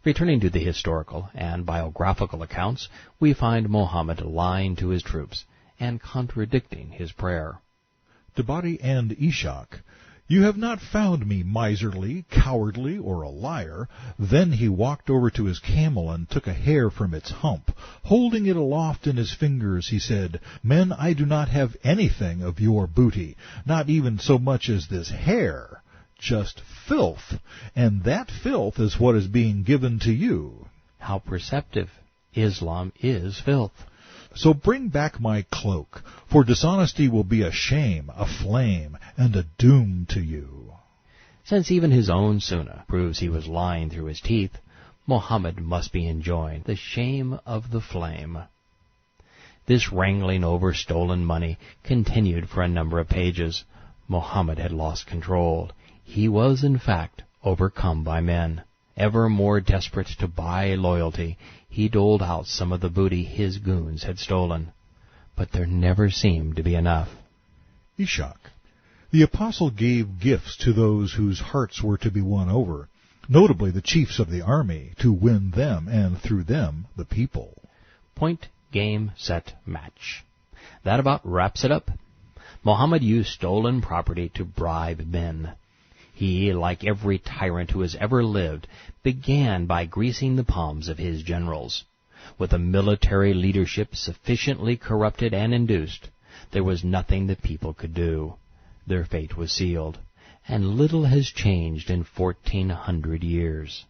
Returning to the historical and biographical accounts, we find Mohammed lying to his troops and contradicting his prayer. Tabari and Ishak, you have not found me miserly, cowardly, or a liar. Then he walked over to his camel and took a hair from its hump. Holding it aloft in his fingers, he said, Men, I do not have anything of your booty, not even so much as this hair. Just filth, and that filth is what is being given to you. How perceptive! Islam is filth. So bring back my cloak, for dishonesty will be a shame, a flame, and a doom to you. Since even his own sunnah proves he was lying through his teeth, Mohammed must be enjoying the shame of the flame. This wrangling over stolen money continued for a number of pages. Mohammed had lost control. He was, in fact, overcome by men. Ever more desperate to buy loyalty, he doled out some of the booty his goons had stolen. But there never seemed to be enough. Ishak, the apostle gave gifts to those whose hearts were to be won over, notably the chiefs of the army, to win them, and through them, the people. Point, game, set, match. That about wraps it up. Mohammed used stolen property to bribe men. He, like every tyrant who has ever lived, began by greasing the palms of his generals. With a military leadership sufficiently corrupted and induced, there was nothing the people could do. Their fate was sealed, and little has changed in 1400 years.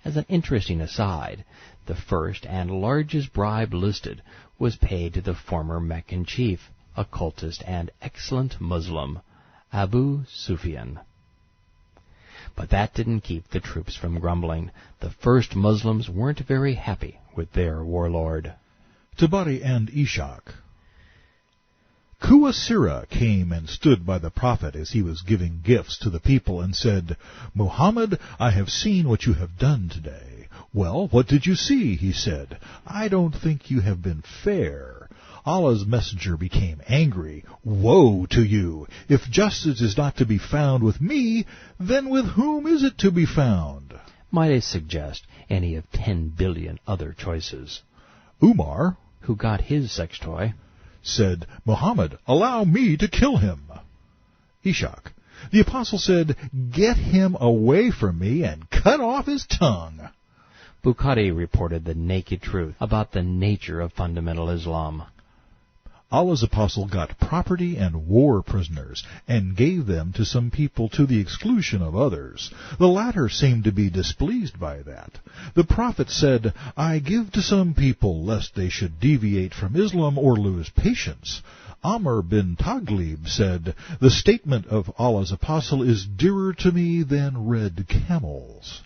As an interesting aside, the first and largest bribe listed was paid to the former Meccan chief, occultist and excellent Muslim, Abu Sufyan. But that didn't keep the troops from grumbling. The first Muslims weren't very happy with their warlord. Tabari and Ishak. Kuasira came and stood by the prophet as he was giving gifts to the people and said, Muhammad, I have seen what you have done today. Well, what did you see? He said. I don't think you have been fair. Allah's messenger became angry. Woe to you! If justice is not to be found with me, then with whom is it to be found? Might I suggest any of 10 billion other choices? Umar, who got his sex toy, said, Muhammad, allow me to kill him. Ishak, the apostle said, Get him away from me and cut off his tongue. Bukhari reported the naked truth about the nature of fundamental Islam. Allah's apostle got property and war prisoners and gave them to some people to the exclusion of others. The latter seemed to be displeased by that. The prophet said, I give to some people lest they should deviate from Islam or lose patience. Amr bin Taglib said, The statement of Allah's apostle is dearer to me than red camels.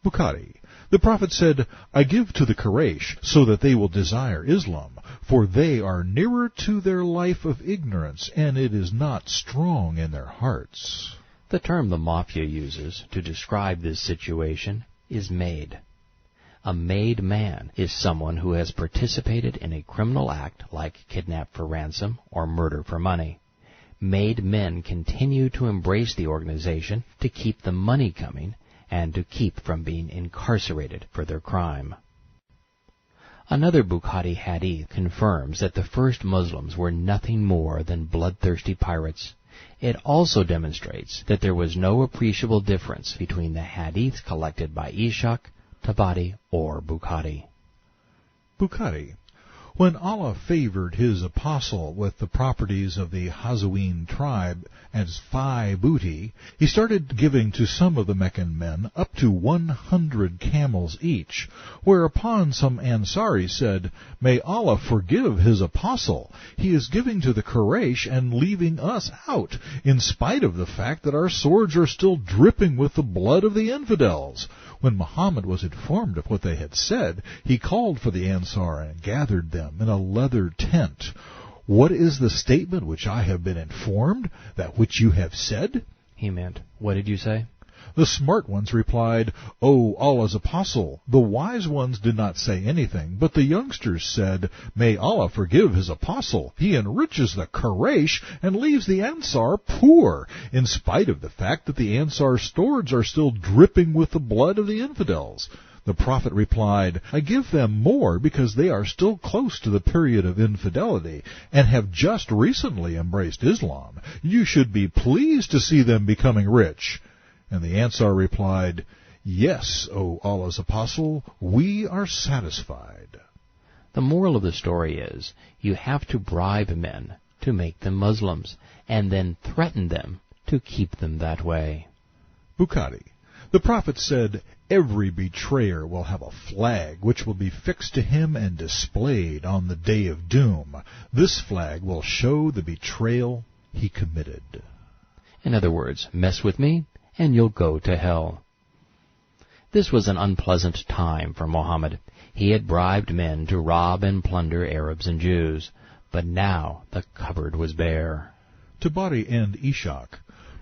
Bukhari, the prophet said, I give to the Quraysh so that they will desire Islam, for they are nearer to their life of ignorance, and it is not strong in their hearts. The term the Mafia uses to describe this situation is made. A made man is someone who has participated in a criminal act like kidnap for ransom or murder for money. Made men continue to embrace the organization to keep the money coming and to keep from being incarcerated for their crime. Another Bukhari hadith confirms that the first Muslims were nothing more than bloodthirsty pirates. It also demonstrates that there was no appreciable difference between the hadiths collected by Ishak, Tabari, or Bukhari. Bukhari, when Allah favored His apostle with the properties of the Hazawin tribe as fai booty, He started giving to some of the Meccan men up to 100 camels each, whereupon some Ansari said, May Allah forgive His apostle. He is giving to the Quraysh and leaving us out, in spite of the fact that our swords are still dripping with the blood of the infidels. When Muhammad was informed of what they had said, he called for the Ansar and gathered them in a leather tent. What is the statement which I have been informed, that which you have said? He meant, what did you say? The smart ones replied, O Allah's apostle, the wise ones did not say anything, but the youngsters said, May Allah forgive his apostle. He enriches the Quraysh and leaves the Ansar poor, in spite of the fact that the Ansar stores are still dripping with the blood of the infidels. The Prophet replied, I give them more because they are still close to the period of infidelity and have just recently embraced Islam. You should be pleased to see them becoming rich. And the Ansar replied, Yes, O Allah's apostle, we are satisfied. The moral of the story is, you have to bribe men to make them Muslims, and then threaten them to keep them that way. Bukhari. The Prophet said, Every betrayer will have a flag which will be fixed to him and displayed on the day of doom. This flag will show the betrayal he committed. In other words, mess with me, and you'll go to hell. This was an unpleasant time for Mohammed. He had bribed men to rob and plunder Arabs and Jews, but now the cupboard was bare. Tabari and Ishaq.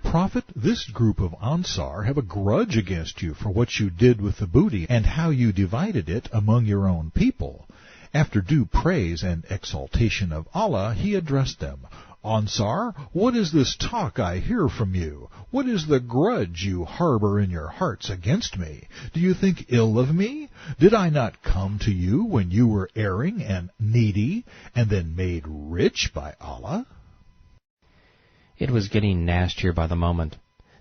Prophet, this group of Ansar have a grudge against you for what you did with the booty and how you divided it among your own people. After due praise and exaltation of Allah, he addressed them. Ansar, what is this talk I hear from you? What is the grudge you harbor in your hearts against me? Do you think ill of me? Did I not come to you when you were erring and needy, and then made rich by Allah? It was getting nastier by the moment.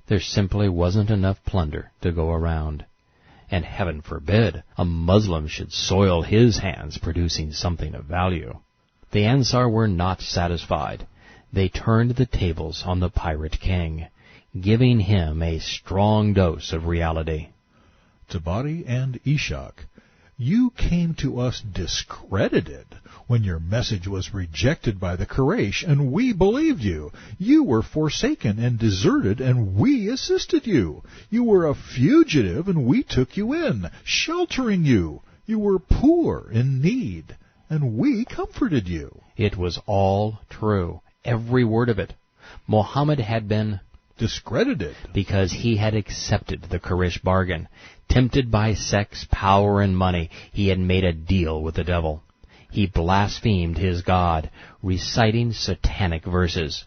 There simply wasn't enough plunder to go around. And heaven forbid a Muslim should soil his hands producing something of value. The Ansar were not satisfied. They turned the tables on the pirate king, giving him a strong dose of reality. Tabari and Ishaq. You came to us discredited when your message was rejected by the Quraysh, and we believed you. You were forsaken and deserted, and we assisted you. You were a fugitive, and we took you in, sheltering you. You were poor, in need, and we comforted you. It was all true, every word of it. Mohammed had been discredited because he had accepted the Quraysh bargain. Tempted by sex, power, and money, he had made a deal with the devil. He blasphemed his God, reciting satanic verses.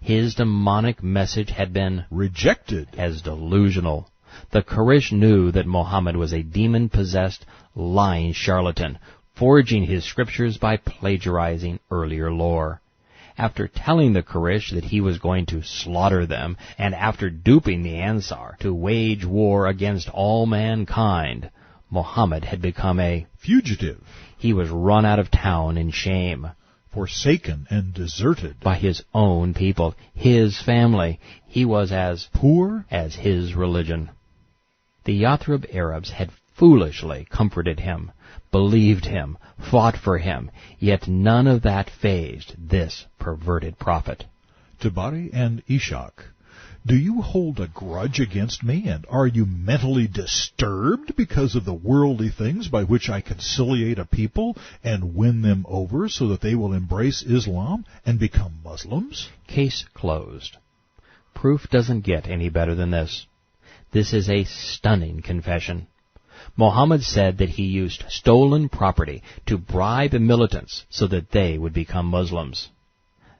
His demonic message had been rejected as delusional. The Quraysh knew that Mohammed was a demon-possessed, lying charlatan, forging his scriptures by plagiarizing earlier lore. After telling the Quraysh that he was going to slaughter them, and after duping the Ansar to wage war against all mankind, Mohammed had become a fugitive. He was run out of town in shame, forsaken and deserted by his own people, his family. He was as poor as his religion. The Yathrib Arabs had foolishly comforted him, believed him, fought for him, yet none of that fazed this perverted prophet. Tabari and Ishaq. Do you hold a grudge against me, and are you mentally disturbed because of the worldly things by which I conciliate a people and win them over so that they will embrace Islam and become Muslims? Case closed. Proof doesn't get any better than this. This is a stunning confession. Mohammed said that he used stolen property to bribe militants so that they would become Muslims.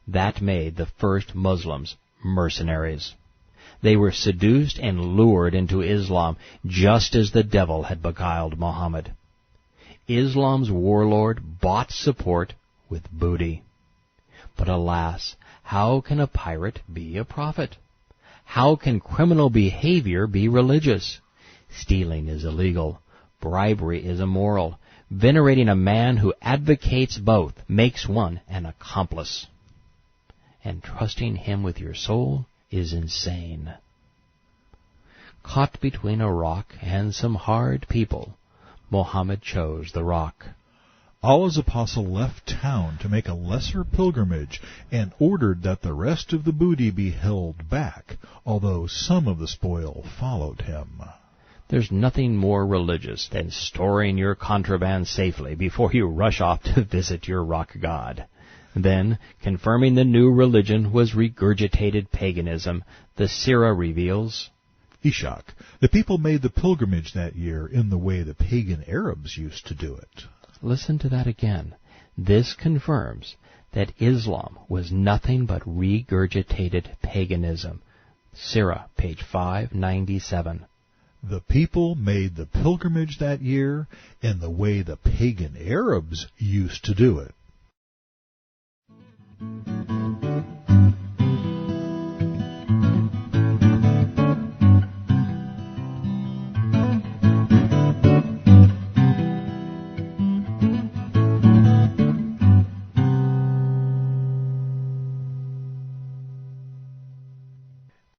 That made the first Muslims mercenaries. They were seduced and lured into Islam just as the devil had beguiled Mohammed. Islam's warlord bought support with booty. But alas, how can a pirate be a prophet? How can criminal behavior be religious? Stealing is illegal. Bribery is immoral. Venerating a man who advocates both makes one an accomplice. And trusting him with your soul is insane. Caught between a rock and some hard people, Mohammed chose the rock. Allah's apostle left town to make a lesser pilgrimage and ordered that the rest of the booty be held back, although some of the spoil followed him. There's nothing more religious than storing your contraband safely before you rush off to visit your rock god. Then, confirming the new religion was regurgitated paganism. The Sirah reveals, Ishak. The people made the pilgrimage that year in the way the pagan Arabs used to do it. Listen to that again. This confirms that Islam was nothing but regurgitated paganism. Sirah, page 597. The people made the pilgrimage that year in the way the pagan Arabs used to do it.